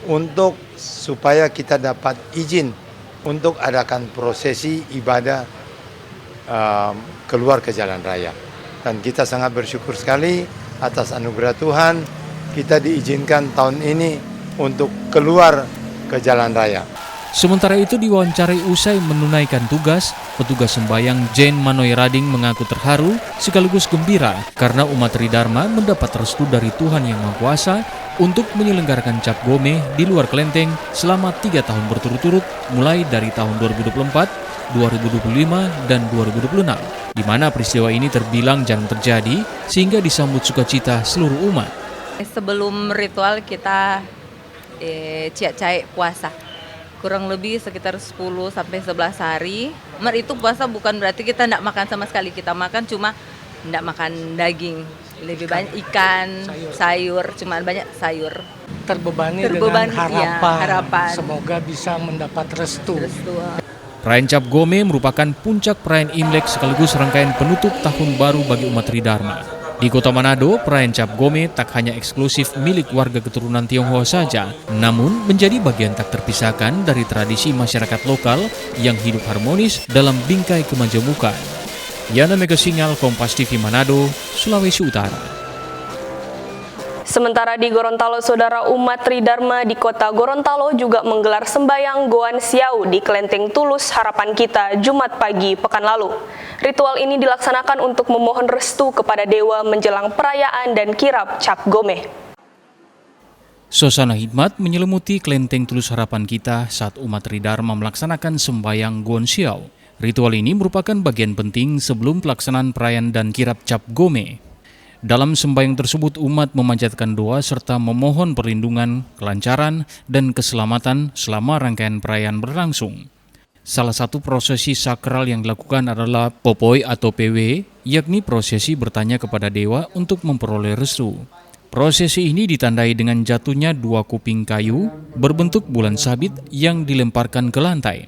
untuk supaya kita dapat izin untuk adakan prosesi ibadah keluar ke jalan raya. Dan kita sangat bersyukur sekali atas anugerah Tuhan, kita diizinkan tahun ini untuk keluar ke jalan raya. Sementara itu diwawancarai usai menunaikan tugas, petugas sembahyang Jane Manoy Rading mengaku terharu sekaligus gembira karena umat Tridharma mendapat restu dari Tuhan Yang Maha Kuasa untuk menyelenggarakan Cap Gomeh di luar kelenteng selama 3 tahun berturut-turut mulai dari tahun 2024, 2025, dan 2026, di mana peristiwa ini terbilang jarang terjadi sehingga disambut sukacita seluruh umat. Sebelum ritual kita ciak-caik puasa. Kurang lebih sekitar 10 sampai 11 hari. Itu puasa bukan berarti kita tidak makan sama sekali. Kita makan cuma tidak makan daging. Lebih banyak ikan, sayur, cuma banyak sayur. Terbebani dengan harapan. Semoga bisa mendapat restu. Perayaan Cap Gomeh merupakan puncak perayaan Imlek sekaligus rangkaian penutup tahun baru bagi umat Tridharma. Di Kota Manado, perayaan Cap Gomeh tak hanya eksklusif milik warga keturunan Tionghoa saja, namun menjadi bagian tak terpisahkan dari tradisi masyarakat lokal yang hidup harmonis dalam bingkai kemajemukan. Yana Mega Sinyal, Kompas TV Manado, Sulawesi Utara. Sementara di Gorontalo, saudara, umat Tridharma di kota Gorontalo juga menggelar sembayang Goan Siau di Kelenteng Tulus Harapan Kita Jumat pagi pekan lalu. Ritual ini dilaksanakan untuk memohon restu kepada dewa menjelang perayaan dan kirap Cap Gomeh. Suasana hikmat menyelimuti Kelenteng Tulus Harapan Kita saat umat Tridharma melaksanakan sembayang Goan Siau. Ritual ini merupakan bagian penting sebelum pelaksanaan perayaan dan kirap Cap Gomeh. Dalam sembahyang tersebut, umat memanjatkan doa serta memohon perlindungan, kelancaran, dan keselamatan selama rangkaian perayaan berlangsung. Salah satu prosesi sakral yang dilakukan adalah popoi atau PW, yakni prosesi bertanya kepada dewa untuk memperoleh restu. Prosesi ini ditandai dengan jatuhnya 2 kuping kayu berbentuk bulan sabit yang dilemparkan ke lantai.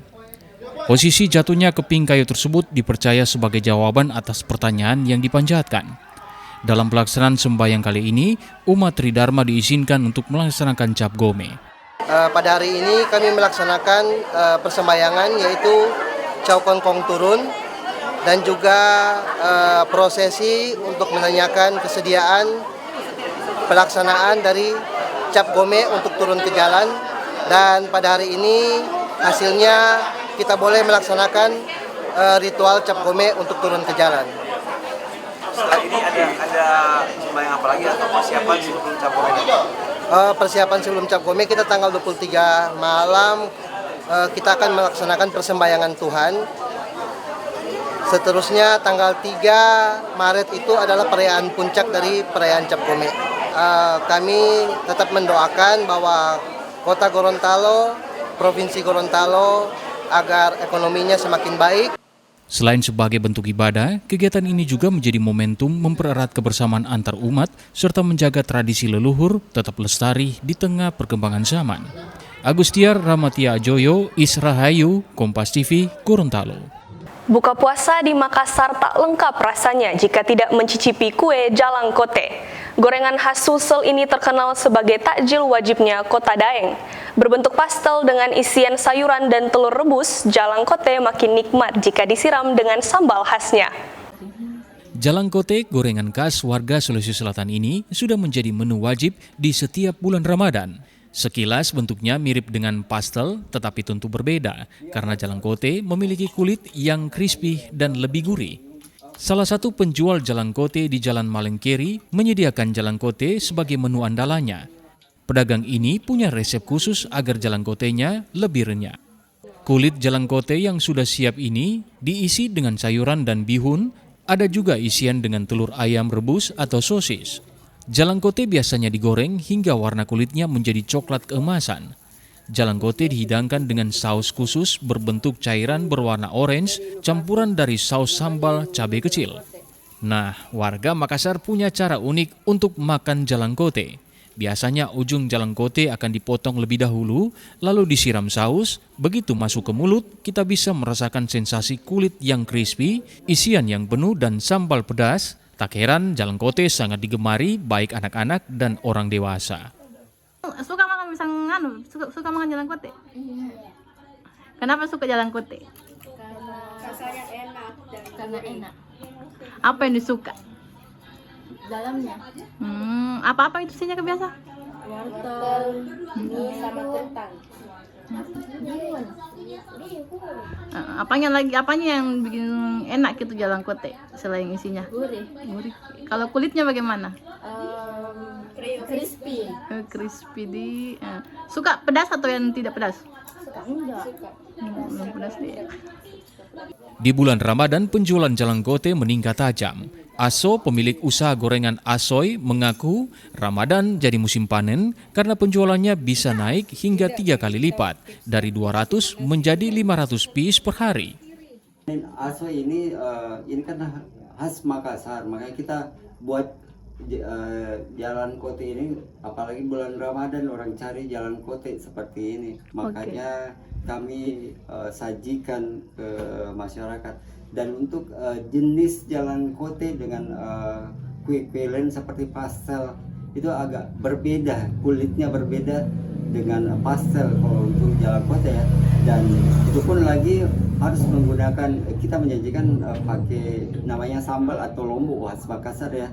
Posisi jatuhnya keping kayu tersebut dipercaya sebagai jawaban atas pertanyaan yang dipanjatkan. Dalam pelaksanaan sembahyang kali ini, umat Tridharma diizinkan untuk melaksanakan Cap Gomeh. Pada hari ini kami melaksanakan persembahyangan yaitu Chow Kong Kong turun dan juga prosesi untuk menanyakan kesediaan pelaksanaan dari Cap Gomeh untuk turun ke jalan, dan pada hari ini hasilnya kita boleh melaksanakan ritual Cap Gomeh untuk turun ke jalan. Setelah ini ada sembahyang apa lagi atau persiapan sebelum Cap Gomeh? persiapan sebelum Cap Gome, kita tanggal 23 malam kita akan melaksanakan persembayangan Tuhan. Seterusnya tanggal 3 Maret itu adalah perayaan puncak dari perayaan Cap Gome. Kami tetap mendoakan bahwa Kota Gorontalo, Provinsi Gorontalo agar ekonominya semakin baik. Selain sebagai bentuk ibadah, kegiatan ini juga menjadi momentum mempererat kebersamaan antar umat serta menjaga tradisi leluhur tetap lestari di tengah perkembangan zaman. Agustiar Ramatia Joyo, Israhayu, Kompas TV, Gorontalo. Buka puasa di Makassar tak lengkap rasanya jika tidak mencicipi kue jalangkote. Gorengan khas Sulsel ini terkenal sebagai takjil wajibnya Kota Daeng. Berbentuk pastel dengan isian sayuran dan telur rebus, jalangkote makin nikmat jika disiram dengan sambal khasnya. Jalangkote, gorengan khas warga Sulawesi Selatan ini sudah menjadi menu wajib di setiap bulan Ramadan. Sekilas bentuknya mirip dengan pastel, tetapi tentu berbeda karena jalangkote memiliki kulit yang crispy dan lebih gurih. Salah satu penjual jalangkote di Jalan Malengkeri menyediakan jalangkote sebagai menu andalannya. Pedagang ini punya resep khusus agar jalangkotenya lebih renyah. Kulit jalangkote yang sudah siap ini diisi dengan sayuran dan bihun, ada juga isian dengan telur ayam rebus atau sosis. Jalangkote biasanya digoreng hingga warna kulitnya menjadi coklat keemasan. Jalangkote dihidangkan dengan saus khusus berbentuk cairan berwarna orange, campuran dari saus sambal cabai kecil. Nah, warga Makassar punya cara unik untuk makan jalangkote. Biasanya ujung jalangkote akan dipotong lebih dahulu, lalu disiram saus. Begitu masuk ke mulut, kita bisa merasakan sensasi kulit yang crispy, isian yang penuh dan sambal pedas. Tak heran jalangkote sangat digemari baik anak-anak dan orang dewasa. Suka makan suka makan jalangkote? Iya. Kenapa suka jalangkote? Karena rasanya enak dan karena enak. Apa yang disuka? Dalamnya. Apa-apa itu isinya kebiasa? Wortel, sama kentang. Apanya yang bikin enak gitu jalangkote selain isinya? Gurih. Kalau kulitnya bagaimana? Crispy. Crispy suka pedas atau yang tidak pedas? Enggak. Pedas dia. Di bulan Ramadan penjualan jalangkote meningkat tajam. Aso, pemilik usaha gorengan Asoy, mengaku Ramadan jadi musim panen karena penjualannya bisa naik hingga 3 kali lipat, dari 200 menjadi 500 piece per hari. Asoy ini kan khas Makassar, makanya kita buat jalan kote ini, apalagi bulan Ramadan orang cari jalan kote seperti ini, makanya kami sajikan ke masyarakat. Dan untuk jenis jalan kote dengan kue-kue lain seperti pastel itu agak berbeda, kulitnya berbeda dengan pastel kalau untuk jalan kote ya. Dan itu pun lagi harus menggunakan, kita menyajikan pakai namanya sambal atau lombok khas Makassar ya.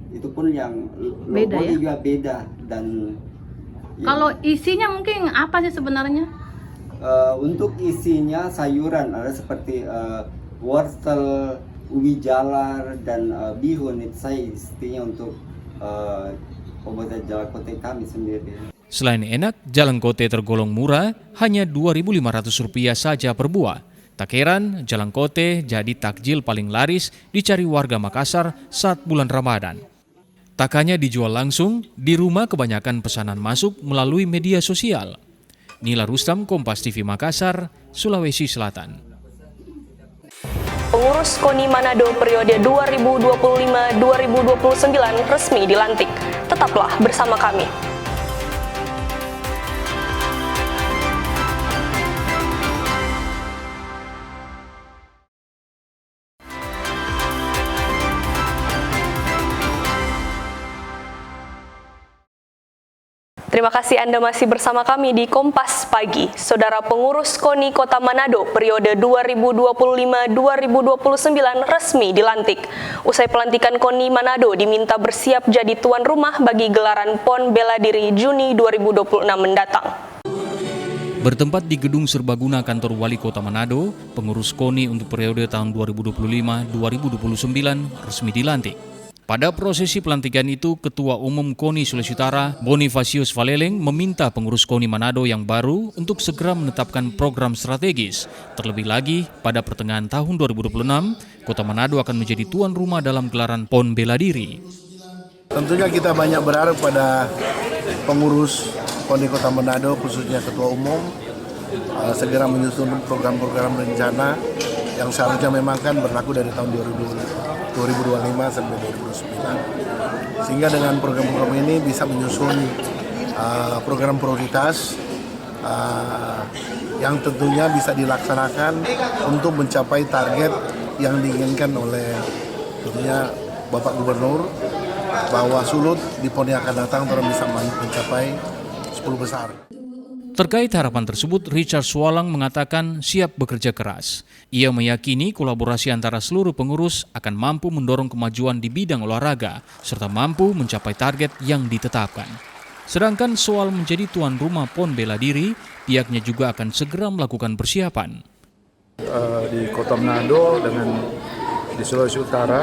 Itu pun yang lombok juga beda. Dan kalau isinya mungkin apa sih sebenarnya? Untuk isinya sayuran ada seperti wortel, ubi jalar, dan bihun. Itu saya istinya untuk pembuatan jalangkote kami sendiri. Selain enak, jalangkote tergolong murah, hanya Rp2.500 saja per buah. Tak heran, jalangkote jadi takjil paling laris dicari warga Makassar saat bulan Ramadan. Tak hanya dijual langsung, di rumah kebanyakan pesanan masuk melalui media sosial. Nila Rustam, Kompas TV Makassar, Sulawesi Selatan. Pengurus KONI Manado periode 2025-2029 resmi dilantik. Tetaplah bersama kami. Terima kasih Anda masih bersama kami di Kompas Pagi. Saudara pengurus KONI Kota Manado periode 2025-2029 resmi dilantik. Usai pelantikan KONI Manado diminta bersiap jadi tuan rumah bagi gelaran PON Bela Diri Juni 2026 mendatang. Bertempat di Gedung Serbaguna Kantor Wali Kota Manado, pengurus KONI untuk periode tahun 2025-2029 resmi dilantik. Pada prosesi pelantikan itu, Ketua Umum KONI Sulawesi Utara, Bonifasius Valeleng, meminta pengurus KONI Manado yang baru untuk segera menetapkan program strategis. Terlebih lagi, pada pertengahan tahun 2026, Kota Manado akan menjadi tuan rumah dalam gelaran PON Bela Diri. Tentunya kita banyak berharap pada pengurus KONI Kota Manado, khususnya Ketua Umum, segera menyusun program-program rencana yang seharusnya memang kan berlaku dari tahun 2025 sampai 2029. Sehingga dengan program-program ini bisa menyusun program prioritas yang tentunya bisa dilaksanakan untuk mencapai target yang diinginkan oleh tentunya Bapak Gubernur, bahwa Sulut di PON yang akan datang bisa mencapai 10 besar. Terkait harapan tersebut, Richard Swalang mengatakan siap bekerja keras. Ia meyakini kolaborasi antara seluruh pengurus akan mampu mendorong kemajuan di bidang olahraga, serta mampu mencapai target yang ditetapkan. Sedangkan soal menjadi tuan rumah PON Bela Diri, pihaknya juga akan segera melakukan persiapan. Di Kota Manado dengan di Sulawesi Utara,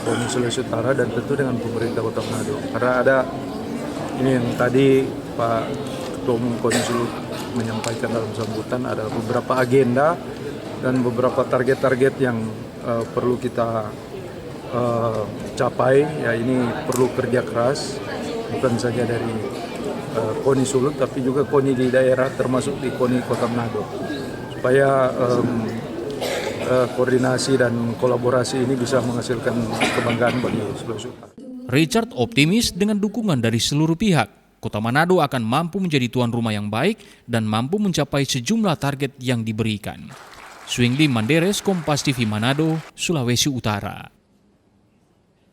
PON Sulawesi Utara, dan tentu dengan pemerintah Kota Manado. Karena ada ini yang tadi Pak Ketua Umum KONI Sulut menyampaikan dalam sambutan, ada beberapa agenda dan beberapa target-target yang perlu kita capai. Ya, ini perlu kerja keras, bukan saja dari KONI Sulut, tapi juga KONI di daerah, termasuk di KONI Kota Manado, supaya koordinasi dan kolaborasi ini bisa menghasilkan kebanggaan bagi Sulawesi Utara. Richard optimis dengan dukungan dari seluruh pihak, Kota Manado akan mampu menjadi tuan rumah yang baik dan mampu mencapai sejumlah target yang diberikan. Swingdi Manderes, Kompas TV Manado, Sulawesi Utara.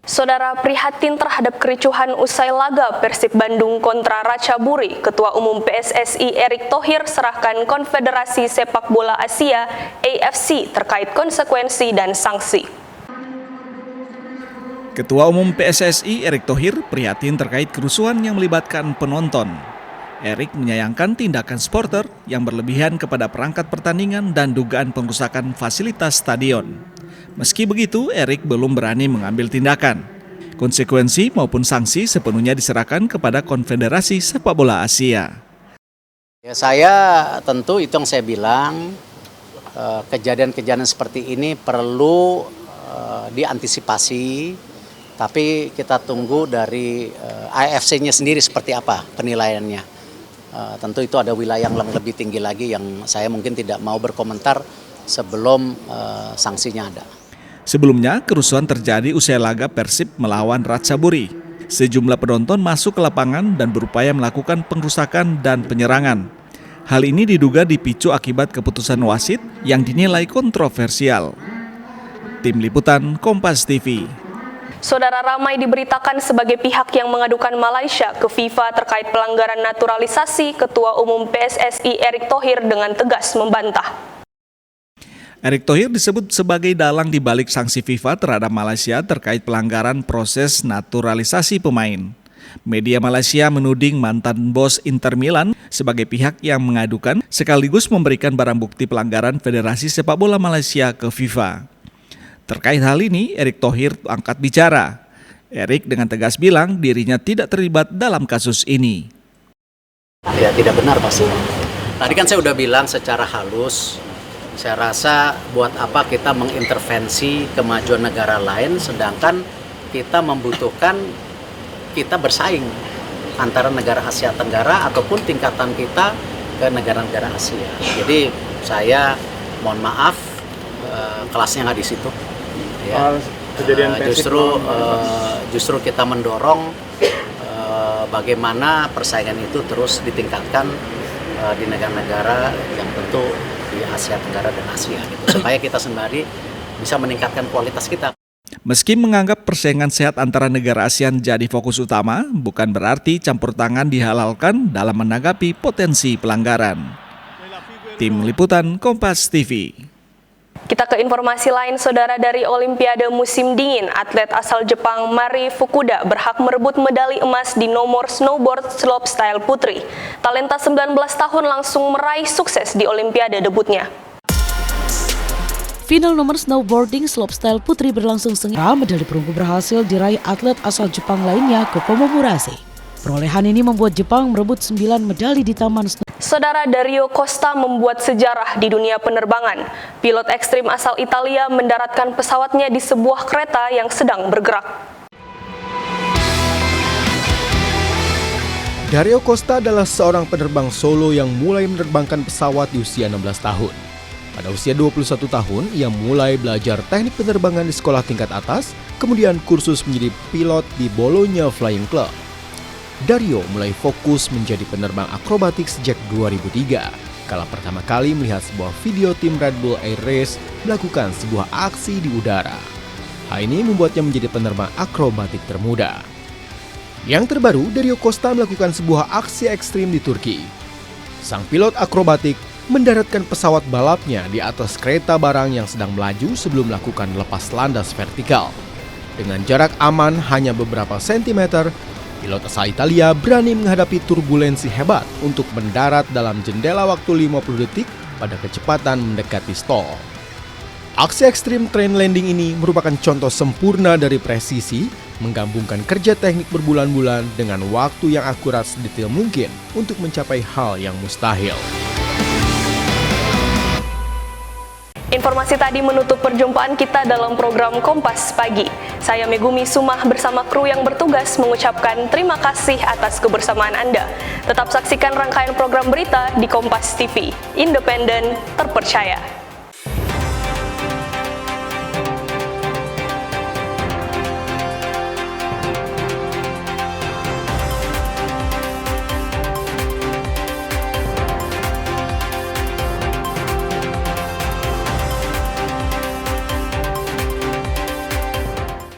Saudara, prihatin terhadap kericuhan usai laga Persib Bandung kontra Ratchaburi, Ketua Umum PSSI Erick Thohir serahkan Konfederasi Sepak Bola Asia AFC terkait konsekuensi dan sanksi. Ketua Umum PSSI Erick Thohir prihatin terkait kerusuhan yang melibatkan penonton. Erick menyayangkan tindakan supporter yang berlebihan kepada perangkat pertandingan dan dugaan pengrusakan fasilitas stadion. Meski begitu, Erick belum berani mengambil tindakan. Konsekuensi maupun sanksi sepenuhnya diserahkan kepada Konfederasi Sepak Bola Asia. Ya, saya tentu itu yang saya bilang, kejadian-kejadian seperti ini perlu diantisipasi. Tapi kita tunggu dari AFC-nya sendiri seperti apa penilaiannya. Tentu itu ada wilayah yang lebih tinggi lagi yang saya mungkin tidak mau berkomentar sebelum sanksinya ada. Sebelumnya, kerusuhan terjadi usai laga Persib melawan Ratchaburi. Sejumlah penonton masuk ke lapangan dan berupaya melakukan pengrusakan dan penyerangan. Hal ini diduga dipicu akibat keputusan wasit yang dinilai kontroversial. Tim Liputan Kompas TV. Saudara, ramai diberitakan sebagai pihak yang mengadukan Malaysia ke FIFA terkait pelanggaran naturalisasi. Ketua Umum PSSI Erick Thohir dengan tegas membantah. Erick Thohir disebut sebagai dalang di balik sanksi FIFA terhadap Malaysia terkait pelanggaran proses naturalisasi pemain. Media Malaysia menuding mantan bos Inter Milan sebagai pihak yang mengadukan sekaligus memberikan barang bukti pelanggaran Federasi Sepak Bola Malaysia ke FIFA. Terkait hal ini, Erick Thohir angkat bicara. Erick dengan tegas bilang dirinya tidak terlibat dalam kasus ini. Ya, tidak benar pasti. Tadi kan saya udah bilang secara halus, saya rasa buat apa kita mengintervensi kemajuan negara lain sedangkan kita membutuhkan kita bersaing antara negara Asia Tenggara ataupun tingkatan kita ke negara-negara Asia. Jadi saya mohon maaf, kelasnya nggak di situ. Ya, justru kita mendorong bagaimana persaingan itu terus ditingkatkan di negara-negara yang tentu di Asia Tenggara dan Asia, gitu, supaya kita sembari bisa meningkatkan kualitas kita. Meski menganggap persaingan sehat antara negara ASEAN jadi fokus utama, bukan berarti campur tangan dihalalkan dalam menanggapi potensi pelanggaran. Tim Liputan Kompas TV. Kita ke informasi lain, saudara. Dari Olimpiade musim dingin, atlet asal Jepang Mari Fukuda berhak merebut medali emas di nomor snowboard slopestyle putri. Talenta 19 tahun langsung meraih sukses di Olimpiade debutnya. Final nomor snowboarding slopestyle putri berlangsung sengit. Medali perunggu berhasil diraih atlet asal Jepang lainnya, Kokomo Murase. Perolehan ini membuat Jepang merebut 9 medali di Taman Snow. Saudara, Dario Costa membuat sejarah di dunia penerbangan. Pilot ekstrim asal Italia mendaratkan pesawatnya di sebuah kereta yang sedang bergerak. Dario Costa adalah seorang penerbang solo yang mulai menerbangkan pesawat di usia 16 tahun. Pada usia 21 tahun, ia mulai belajar teknik penerbangan di sekolah tingkat atas, kemudian kursus menjadi pilot di Bologna Flying Club. Dario mulai fokus menjadi penerbang akrobatik sejak 2003, kala pertama kali melihat sebuah video tim Red Bull Air Race melakukan sebuah aksi di udara. Hal ini membuatnya menjadi penerbang akrobatik termuda. Yang terbaru, Dario Costa melakukan sebuah aksi ekstrim di Turki. Sang pilot akrobatik mendaratkan pesawat balapnya di atas kereta barang yang sedang melaju sebelum melakukan lepas landas vertikal. Dengan jarak aman hanya beberapa sentimeter, pilot asal Italia berani menghadapi turbulensi hebat untuk mendarat dalam jendela waktu 50 detik pada kecepatan mendekati stall. Aksi ekstrim train landing ini merupakan contoh sempurna dari presisi, menggabungkan kerja teknik berbulan-bulan dengan waktu yang akurat sedetail mungkin untuk mencapai hal yang mustahil. Informasi tadi menutup perjumpaan kita dalam program Kompas Pagi. Saya Megumi Sumah bersama kru yang bertugas mengucapkan terima kasih atas kebersamaan Anda. Tetap saksikan rangkaian program berita di Kompas TV, independen, terpercaya.